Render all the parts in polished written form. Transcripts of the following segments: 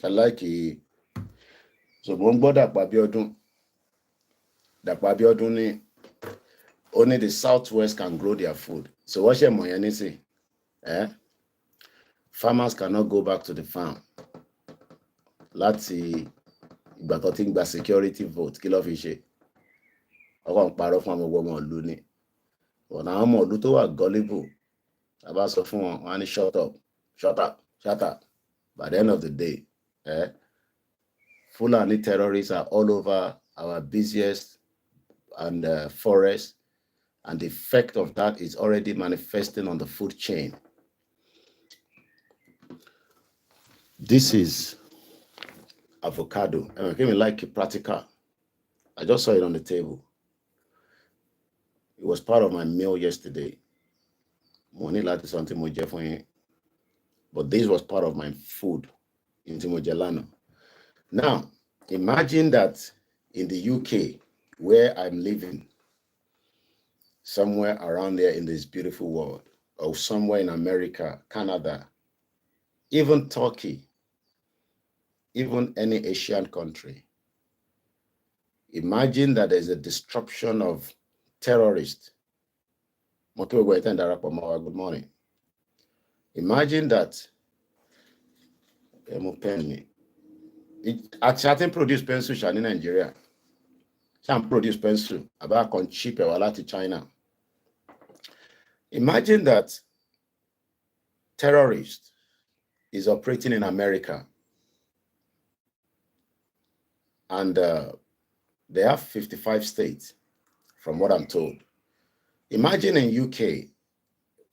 I like it. So mo ń gbọ́ Dàpọ̀ Abíọ́dún ní only the Southwest can grow their food. So what ṣe mọ̀ yẹn nísìn? Farmers cannot go back to the farm láti ìgbà tó ti ń gba security vote kí ló fi ṣe? Ọkọ̀ ń parọ́ fún àwọn ọmọ ìlú ni. Ọ̀nà àwọn ọmọ ìlú tó wà gullible, a bá sọ fún wọn, wọ́n á ní shut up, shut up, shut up. By the end of the day, Fulani terrorists are all over our busiest and forests, and the effect of that is already manifesting on the food chain. This is avocado. I mean, like it practical. I just saw it on the table. It was part of my meal yesterday. Money like something more for but this was part of my food in Timogelano. Now, imagine that in the UK, where I'm living, somewhere around there in this beautiful world, or somewhere in America, Canada, even Turkey, even any Asian country, imagine that there's a disruption of terrorists. Good morning. Imagine that at certain produce pencil in Nigeria, some produce pencil about con cheap to China. Imagine that terrorist is operating in America, and they have 55 states, from what I'm told. Imagine in UK,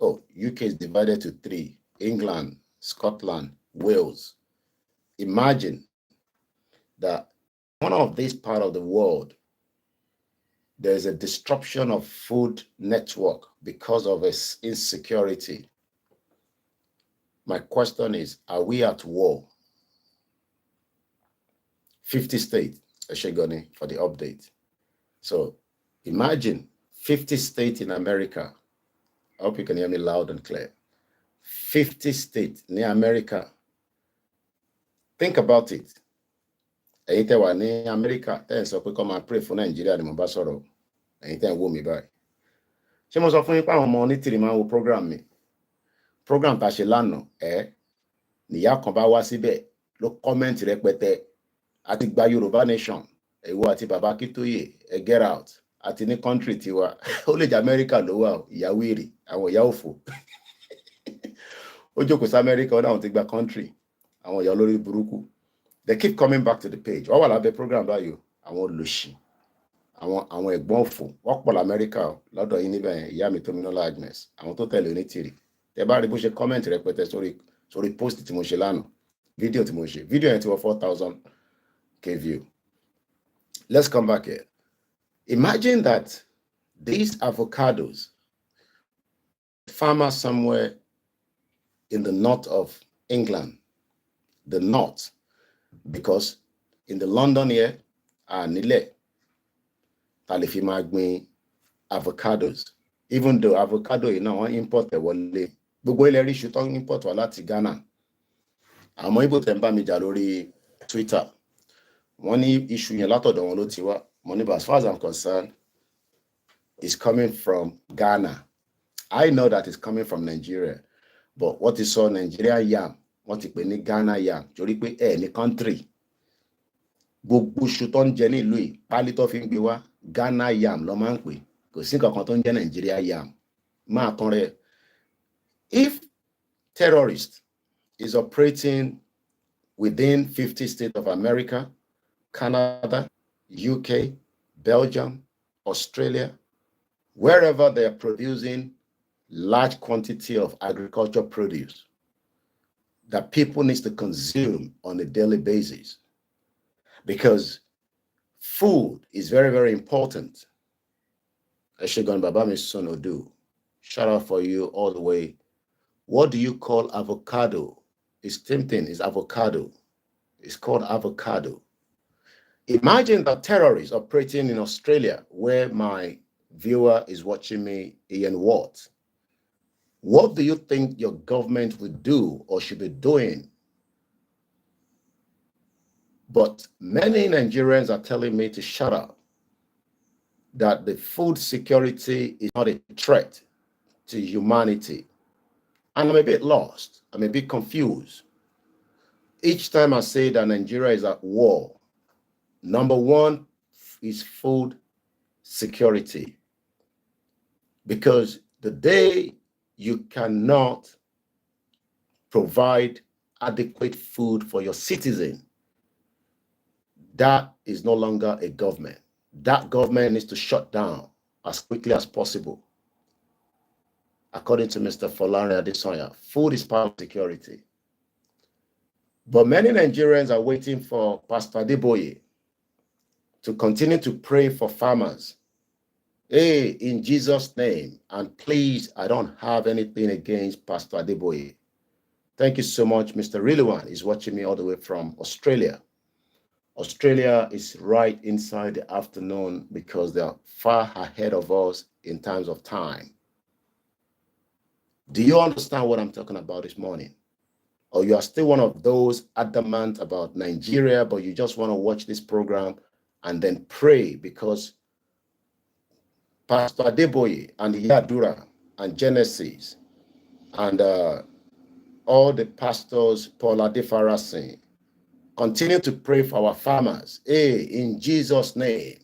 UK is divided to 3, England, Scotland, Wales. Imagine that one of these part of the world, there's a disruption of food network because of its insecurity. My question is, are we at war? 50 states, Eshegoni, for the update. So imagine 50 states in America. I hope you can hear me loud and clear. 50 states near America. Think about it. Ẹ̀yin tẹ́ wà ní America, tẹ́ ẹ sọ pé come and pray for Nigeria ni mo bá sọ̀rọ̀. Ẹ̀yin tẹ́ ẹ wò mí báyìí. Ṣé mo sọ fún yín pé àwọn ọmọ onítìrì máa ń wo program mi? Program tá a ṣe lánàá, níyà kan bá wá síbẹ̀ ló comment rẹpẹtẹ. Àti gba Yorùbá nation, ìwọ àti bàbá Akíntóyè, get out. Àti ní country tiwa, ó lè jẹ́ America ló wà, ìyàwó èrè, àwọn ìyá òfò. Ó jókòó sí America, ó náà ti gba country, àwọn ìyá olórí burúkú. They keep coming back to the page. Wọ́n wà lábẹ́ program báyìí, àwọn olóṣì, àwọn ẹ̀gbọ́n òfò, wọ́n pọ̀ l'America lọ́dọ̀ yín níbẹ̀ yẹn, ìyá mi Tómilọ́lá Agnes, àwọn tó tẹ̀lé onítìrì. Tẹ́ bá rí bó ṣe comment rẹpẹtẹ sórí post tí mo ṣe lánàá, fídíò tí mo ṣe, fídíò yẹn ti wọ 4,000 view. Let's come back here. Imagine that these avocados, farmer somewhere in the north of England, the north, because in the London here, Nile, Talifimagmi avocados, even though avocado is now import the wọlé, gbogbo ilẹ̀ rí ṣùtọ́ import wá láti Ghana. Àmọ́ ibo tẹ̀ ń bá mi jà lórí Twitter. Wọ́n ní issue yẹn látọ̀dọ̀ wọn ló ti wá. Money, as far as I'm concerned, is coming from Ghana. I know that it's coming from Nigeria, but what is so Nigeria yam, what is ní Ghana yam, torí pé ní country. Gbogbo iṣu tó ń jẹ ní ìlú yìí, pálí tó fi ń gbé wá, Ghana yam ló máa ń pè. Kò sí nǹkan kan tó ń jẹ́ Nigeria yam. Máa tán rẹ̀. If terrorist is operating within 50 states of America, Canada, UK, Belgium, Australia, wherever they are producing large quantity of agriculture produce that people need to consume on a daily basis, because food is very, very important. Eshegon Babami Son Odu, shout out for you all the way. What do you call avocado? It's tempting, it's avocado. It's called avocado. Imagine that terrorists operating in Australia, where my viewer is watching me, Ian Watt. What do you think your government would do or should be doing But many Nigerians are telling me to shut up, that the food security is not a threat to humanity. And I'm a bit lost. I'm a bit confused. Each time I say that Nigeria is at war, number one is food security. Because the day you cannot provide adequate food for your citizen, that is no longer a government. That government needs to shut down as quickly as possible. According to Mr. Folari Adesanya, food is part of security. But many Nigerians are waiting for Pastor Adeboye to continue to pray for farmers. Hey, in Jesus' name, and please, I don't have anything against Pastor Adeboye. Thank you so much, Mr. Rilwan is watching me all the way from Australia. Australia is right inside the afternoon because they are far ahead of us in terms of time. Do you understand what I'm talking about this morning? Or you are still one of those adamant about Nigeria, but you just want to watch this program and then pray because Pastor Adeboye and Yadura and Genesis and all the pastors, Paul Adefarasin, continue to pray for our farmers. Hey, in Jesus' name.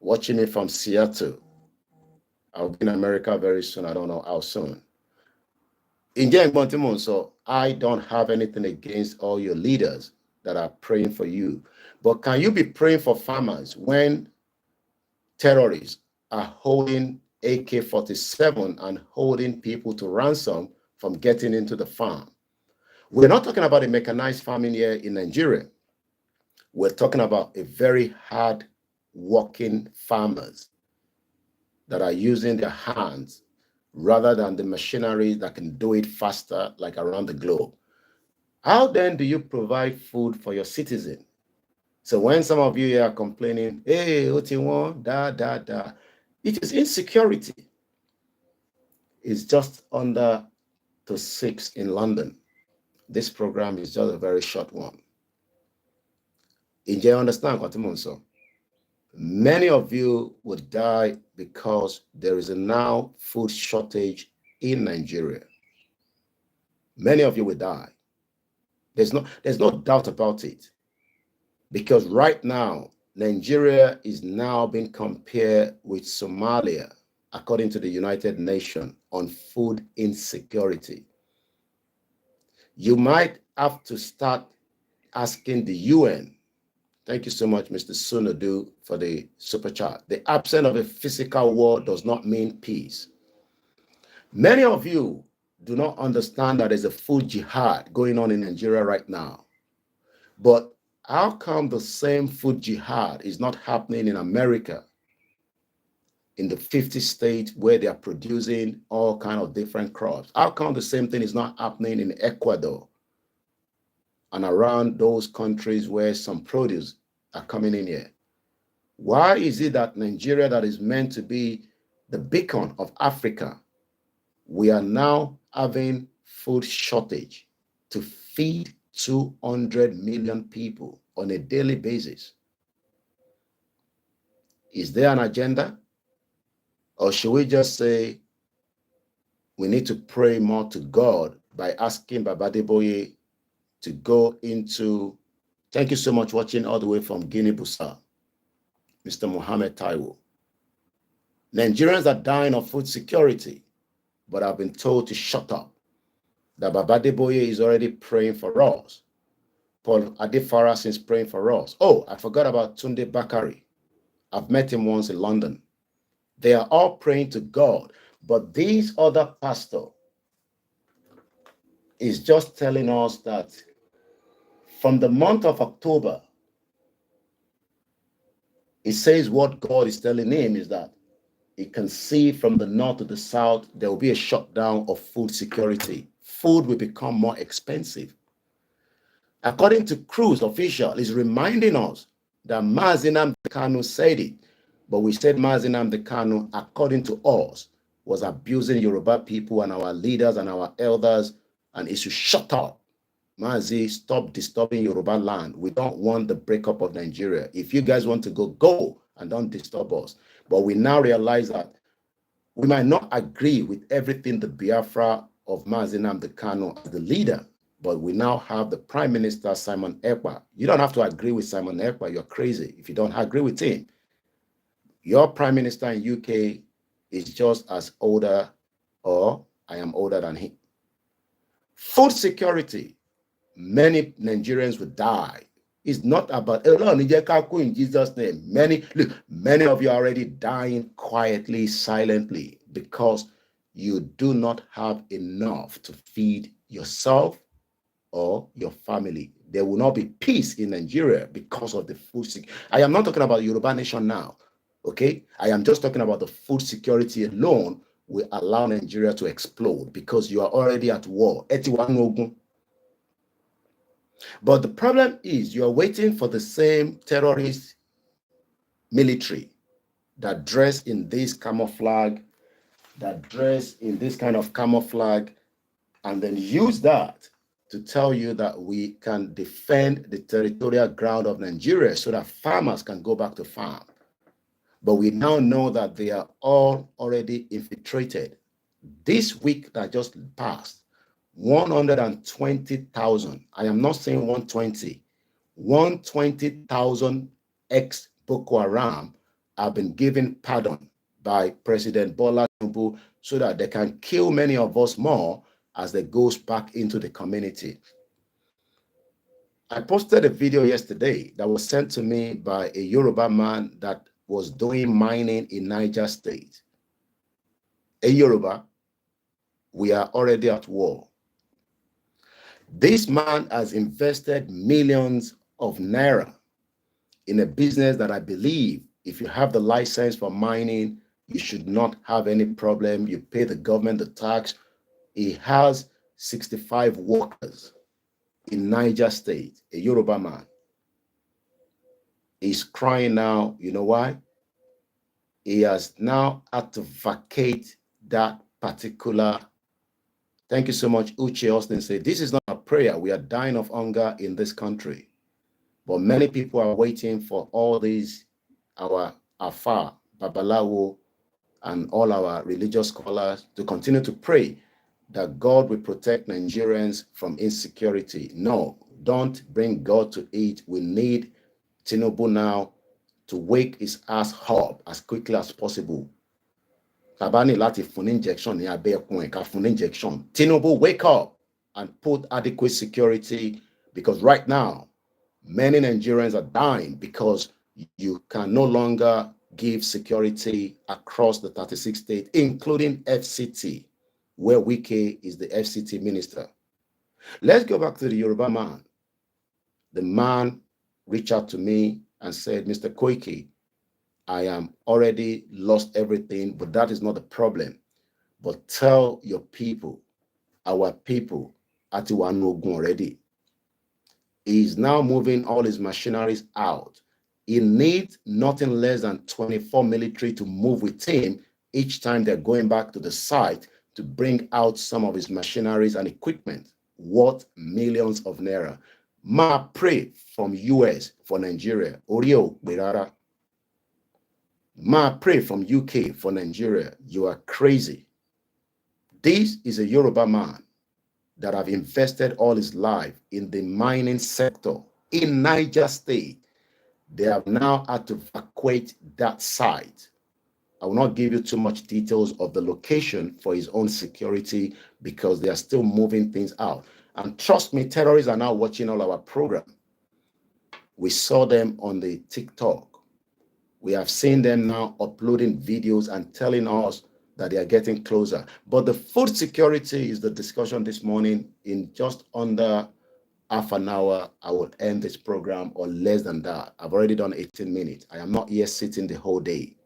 Watching me from Seattle. I'll be in America very soon. I don't know how soon. So I don't have anything against all your leaders that are praying for you. But can you be praying for farmers when terrorists are holding AK-47 and holding people to ransom from getting into the farm? We're not talking about a mechanized farming here in Nigeria. We're talking about a very hard working farmers that are using their hands rather than the machinery that can do it faster, like around the globe. How then do you provide food for your citizen? So when some of you here are complaining, hey, what you want, it is insecurity. It's just under to 6 in London. This program is just a very short one. You understand what I'm saying? Many of you would die because there is a now food shortage in Nigeria. Many of you will die. There's no doubt about it. Because right now, Nigeria is now being compared with Somalia, according to the United Nations, on food insecurity. You might have to start asking the UN. Thank you so much, Mr. Sunadu, for the super chat. The absence of a physical war does not mean peace. Many of you do not understand that there's a food jihad going on in Nigeria right now. But how come the same food jihad is not happening in America, in the 50 states where they are producing all kinds of different crops? How come the same thing is not happening in Ecuador and around those countries where some produce are coming in here? Why is it that Nigeria, that is meant to be the beacon of Africa, we are now having food shortage to feed 200 million people on a daily basis? Is there an agenda? Or should we just say we need to pray more to God by asking Baba Adeboye to go into... Thank you so much, watching all the way from Guinea-Bissau, Mr. Mohammed Taiwo. Nigerians are dying of food security, but I've been told to shut up. That Baba Adeboye is already praying for us. Paul Adefarasin is praying for us. Oh, I forgot about Tunde Bakari. I've met him once in London. They are all praying to God, but this other pastor is just telling us that from the month of October, he says what God is telling him is that he can see from the north to the south, there will be a shutdown of food security. Food will become more expensive. According to Cruz official, is reminding us that Mazi Nnamdi Kanu said it, but we said Mazi Nnamdi Kanu, according to us, was abusing Yoruba people and our leaders and our elders, and he should shut up. Mazi, stop disturbing Yoruba land. We don't want the breakup of Nigeria. If you guys want to go, go and don't disturb us. But we now realize that we might not agree with everything the Biafra of Mazi Nnamdi Kanu as the leader, but we now have the Prime Minister, Simon Ekpa. You don't have to agree with Simon Ekpa. You're crazy if you don't agree with him. Your Prime Minister in UK is just as older, or I am older than him. Food security. Many Nigerians will die. It's not about in Jesus' name. Many of you are already dying quietly, silently, because you do not have enough to feed yourself or your family. There will not be peace in Nigeria because of the food security. I am not talking about Yoruba nation now, okay? I am just talking about the food security alone will allow Nigeria to explode because you are already at war. But the problem is you are waiting for the same terrorist military that dress in this camouflage, that dress in this kind of camouflage, and then use that to tell you that we can defend the territorial ground of Nigeria so that farmers can go back to farm. But we now know that they are all already infiltrated. This week that just passed, 120,000, I am not saying 120, 120,000 ex-Boko Haram have been given pardon by President Bola Tinubu so that they can kill many of us more as they goes back into the community. I posted a video yesterday that was sent to me by a Yoruba man that was doing mining in Niger State. A Yoruba, we are already at war. This man has invested millions of naira in a business that I believe if you have the license for mining, you should not have any problem. You pay the government the tax. He has 65 workers in Niger State, a Yoruba man. He's crying now. You know why? He has now had to vacate that particular. Thank you so much. Uche Austin said, this is not a prayer. We are dying of hunger in this country. But many people are waiting for all these, our Afa, Babalawo, and all our religious scholars to continue to pray that God will protect Nigerians from insecurity. No, don't bring God to it. We need Tinubu now to wake his ass up as quickly as possible. Tabani lati fun injection ni abe ekun ka fun injection. Tinubu, wake up and put adequate security, because right now many Nigerians are dying because you can no longer give security across the 36 states, including FCT, where Wike is the FCT minister. Let's go back to the Yoruba man. The man reached out to me and said, Mr. Koiki, I am already lost everything, but that is not the problem. But tell your people, our people, Atiwanogun already. He is now moving all his machineries out. He needs nothing less than 24 military to move with him each time they're going back to the site to bring out some of his machineries and equipment worth millions of naira. Ma pray from US for Nigeria. Orio Berara. Ma pray from UK for Nigeria. You are crazy. This is a Yoruba man that have invested all his life in the mining sector in Niger State. They have now had to evacuate that site. I will not give you too much details of the location for his own security because they are still moving things out. And trust me, terrorists are now watching all our program. We saw them on the TikTok. We have seen them now uploading videos and telling us that they are getting closer. But the food security is the discussion this morning. In just under half an hour, I will end this program, or less than that. I've already done 18 minutes. I am not here sitting the whole day.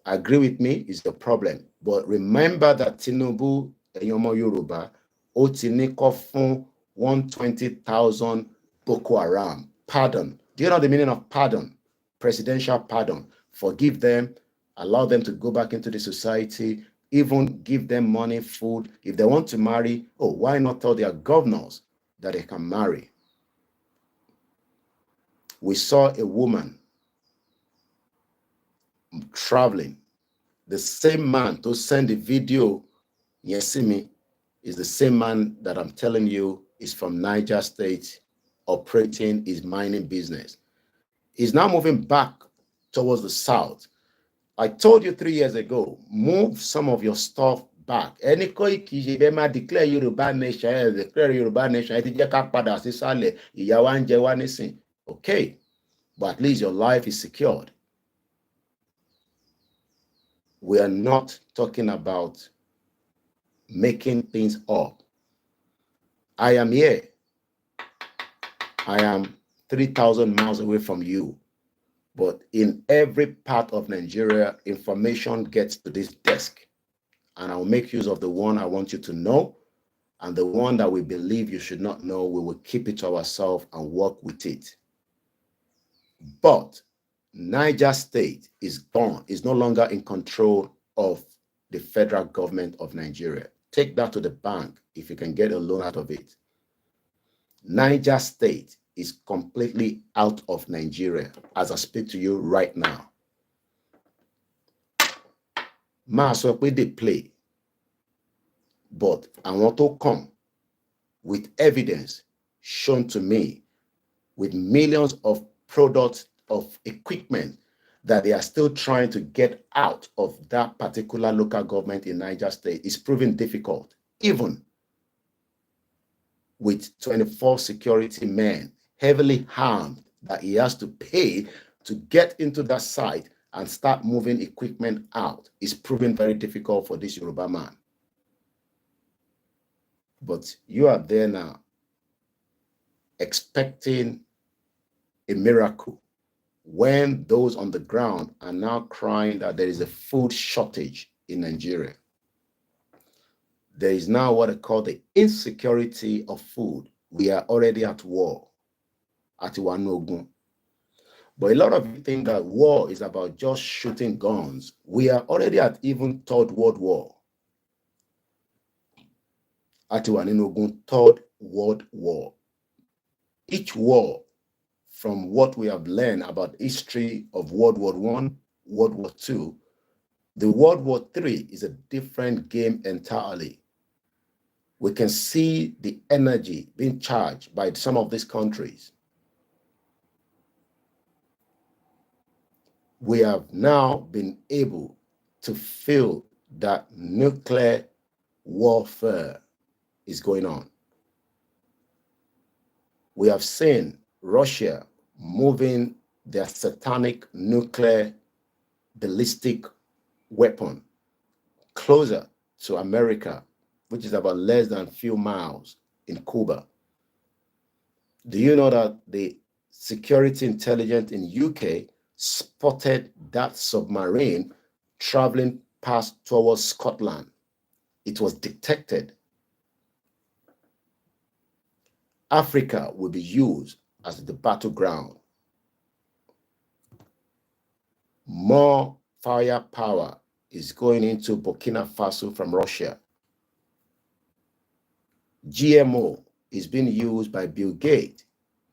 Agree with me is the problem. But remember that Tinubu, Eyomo Yoruba, Otiniko fun 120,000 Boko Haram. Pardon. Do you know the meaning of pardon? Presidential pardon. Forgive them, allow them to go back into the society, even give them money, food. If they want to marry, oh, why not tell their governors that they can marry? We saw a woman traveling. The same man to send the video, Yesimi, is the same man that I'm telling you is from Niger State, operating his mining business. He's now moving back towards the south. I told you 3 years ago, move some of your stuff back. Any Koiki declare Yoruba nation, declare Yoruba nation, okay, but at least your life is secured. We are not talking about making things up. I am here. I am 3,000 miles away from you. But in every part of Nigeria, information gets to this desk. And I'll make use of the one I want you to know. And the one that we believe you should not know, we will keep it to ourselves and work with it. But Niger State is gone, is no longer in control of the federal government of Nigeria. Take that to the bank if you can get a loan out of it. Niger State is completely out of Nigeria as I speak to you right now. So they play, but I want to come with evidence shown to me with millions of products of equipment that they are still trying to get out of that particular local government in Niger State. Is proving difficult, even with 24 security men heavily harmed that he has to pay to get into that site and start moving equipment out. Is proving very difficult for this Yoruba man. But you are there now expecting a miracle when those on the ground are now crying that there is a food shortage in Nigeria. There is now what I call the insecurity of food. We are already at war, at Iwanogun. But a lot of you think that war is about just shooting guns. We are already at even Third World War. At Iwanogun, Third World War. Each war, from what we have learned about history of World War I, World War II, the World War III is a different game entirely. We can see the energy being charged by some of these countries. We have now been able to feel that nuclear warfare is going on. We have seen Russia moving their satanic nuclear ballistic weapon closer to America, which is about less than a few miles in Cuba. Do you know that the security intelligence in UK spotted that submarine traveling past towards Scotland? It was detected. Africa will be used as the battleground. More firepower is going into Burkina Faso from Russia. GMO is being used by Bill Gates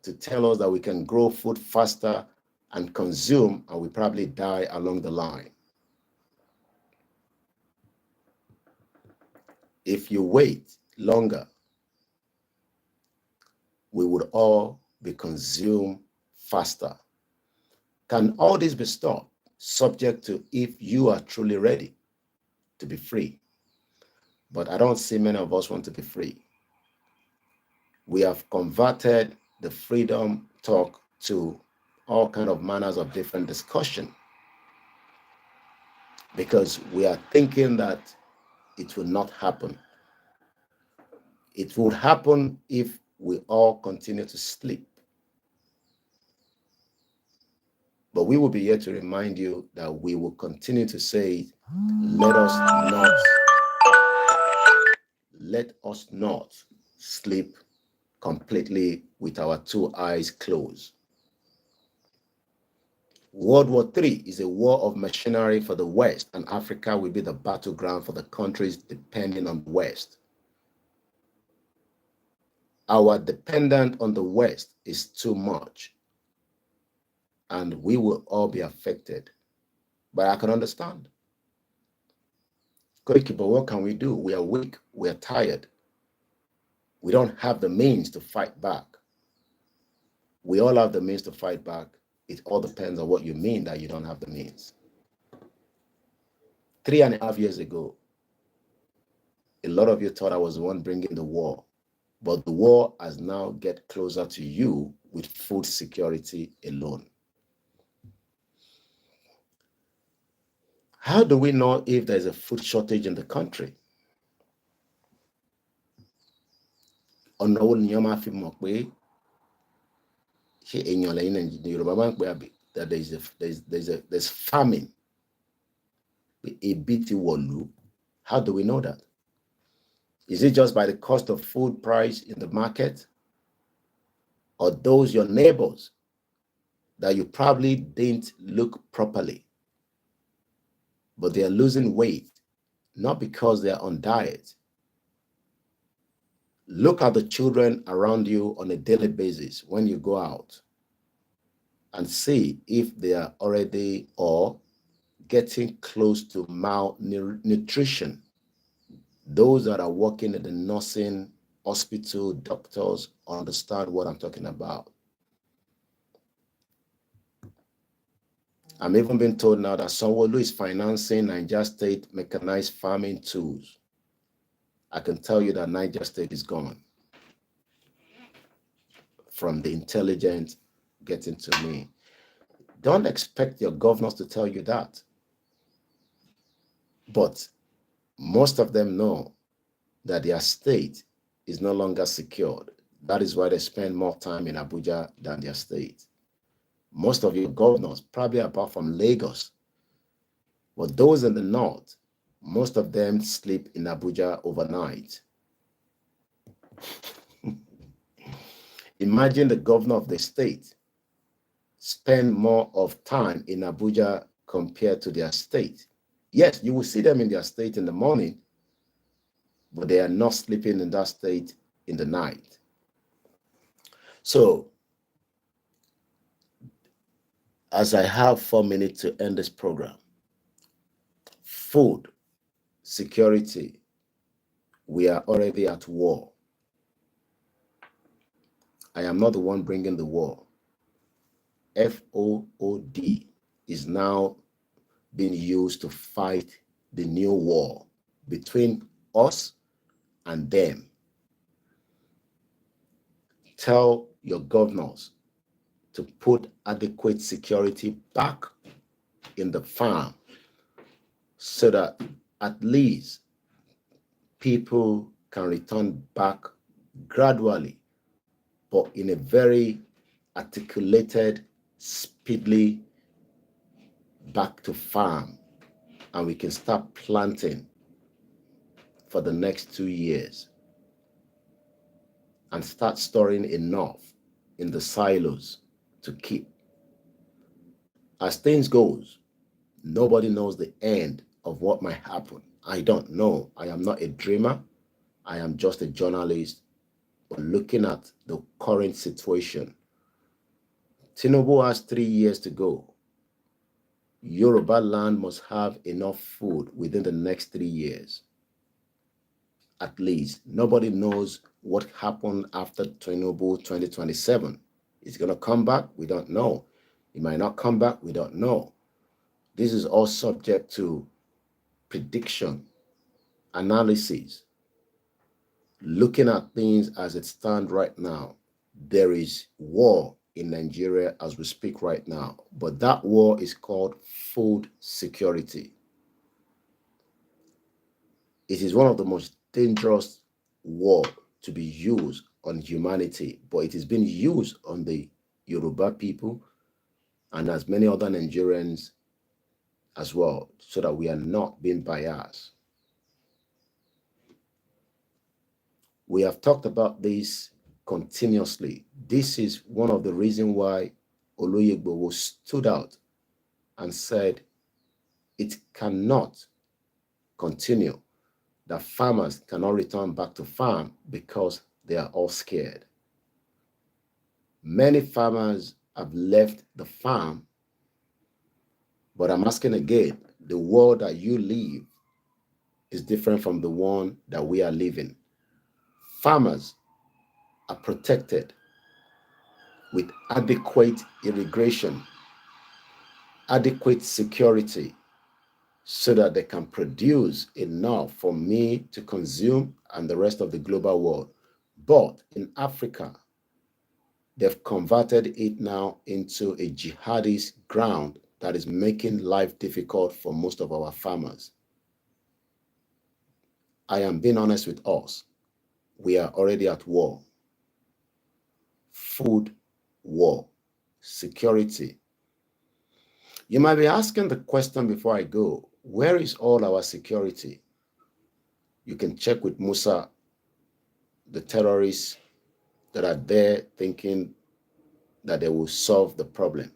to tell us that we can grow food faster and consume, and we probably die along the line. If you wait longer, we would all be consumed faster. Can all this be stopped? Subject to if you are truly ready to be free. But I don't see many of us want to be free. We have converted the freedom talk to all kinds of manners of different discussion because we are thinking that it will not happen. It would happen if we all continue to sleep. But we will be here to remind you that we will continue to say, let us not sleep completely with our two eyes closed. World War III is a war of machinery for the West, and Africa will be the battleground for the countries depending on the West. Our dependence on the West is too much, and we will all be affected. But I can understand. Koiki, but what can we do? We are weak, we are tired. We don't have the means to fight back. We all have the means to fight back. It all depends on what you mean that you don't have the means. 3.5 years ago, a lot of you thought I was the one bringing the war, but the war has now get closer to you with food security alone. How do we know if there's a food shortage in the country? Ọ̀nà wo ni wọ́n máa fi mọ̀ pé ṣé èèyàn lẹ́yìn Yorùbá máa ń pè àbí that there's famine, ebi ti wọ̀lú? How do we know that? Is it just by the cost of food price in the market? Or those your neighbors that you probably didn't look properly, but they are losing weight, not because they are on diet? Look at the children around you on a daily basis when you go out and see if they are already or getting close to malnutrition. Those that are working at the nursing hospital, doctors understand what I'm talking about. I'm even being told now that Sanwo-Olu is financing Niger State mechanized farming tools. I can tell you that Niger State is gone. From the intelligence getting to me. Don't expect your governors to tell you that. But most of them know that their state is no longer secured. That is why they spend more time in Abuja than their state. Most of your governors, probably apart from Lagos, but those in the north, most of them sleep in Abuja overnight. Imagine the governor of the state spend more of time in Abuja compared to their state. Yes, you will see them in their state in the morning, but they are not sleeping in that state in the night. So, as I have 4 minutes to end this program, food security, we are already at war. I am not the one bringing the war. FOOD is now being used to fight the new war between us and them. Tell your governors to put adequate security back in the farm so that at least people can return back gradually, but in a very articulated, speedily back to farm, and we can start planting for the next 2 years and start storing enough in the silos to keep. As things goes, nobody knows the end of what might happen. I don't know. I am not a dreamer. I am just a journalist. But looking at the current situation, Tinubu has 3 years to go. Yoruba land must have enough food within the next 3 years. At least. Nobody knows what happened after Tinubu 2027. Is it going to come back? We don't know. It might not come back. We don't know. This is all subject to prediction, analysis. Looking at things as it stands right now, there is war in Nigeria as we speak right now, but that war is called food security. It is one of the most dangerous war to be used on humanity, but it is being used on the Yoruba people and as many other Nigerians as well, so that we are not being biased. We have talked about this continuously. This is one of the reasons why Oloyegbowo stood out and said it cannot continue, that farmers cannot return back to farm because they are all scared. Many farmers have left the farm, but I'm asking again, the world that you live is different from the one that we are living. Farmers are protected with adequate irrigation, adequate security, so that they can produce enough for me to consume and the rest of the global world. But in Africa, they've converted it now into a jihadist ground that is making life difficult for most of our farmers. I am being honest with us. We are already at war. Food war, security. You might be asking the question before I go, where is all our security? You can check with Musa, the terrorists that are there thinking that they will solve the problem.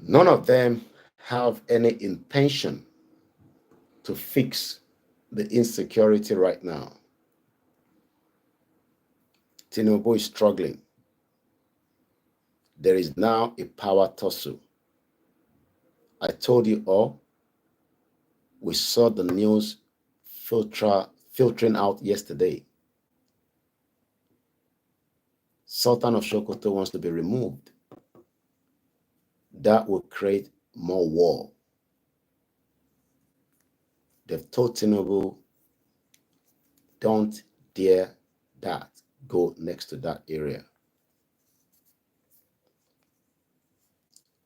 None of them have any intention to fix the insecurity right now. Tinubu is struggling. There is now a power tussle. I told you all, we saw the news filtering out yesterday. Sultan of Sokoto wants to be removed. That will create more war. They've told Tinubu, don't dare that, go next to that area.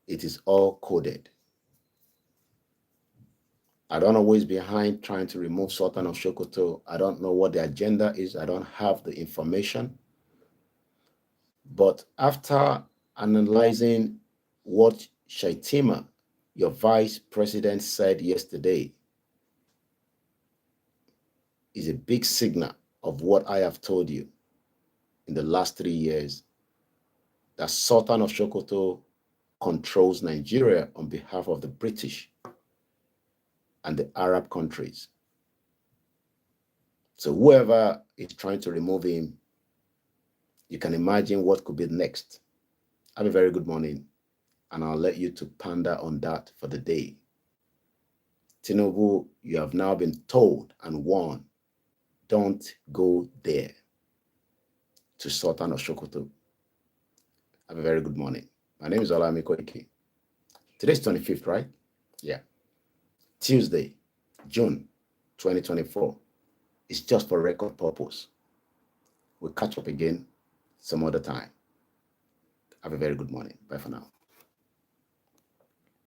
It is all coded. I don't know who is behind trying to remove Sultan of Sokoto. I don't know what the agenda is. I don't have the information. But after analyzing what Shaitima, your vice president, said yesterday, is a big signal of what I have told you in the last 3 years, that Sultan of Sokoto controls Nigeria on behalf of the British and the Arab countries. So whoever is trying to remove him, you can imagine what could be next. Have a very good morning, and I'll let you to ponder on that for the day. Tinubu, you have now been told and warned, don't go there to Sultan of Sokoto. Have a very good morning. My name is OLAYOMI KOIKI. Today's 25th, right? Yeah. Tuesday, June 2024. It's just for record purpose. We'll catch up again some other time. Have a very good morning. Bye for now.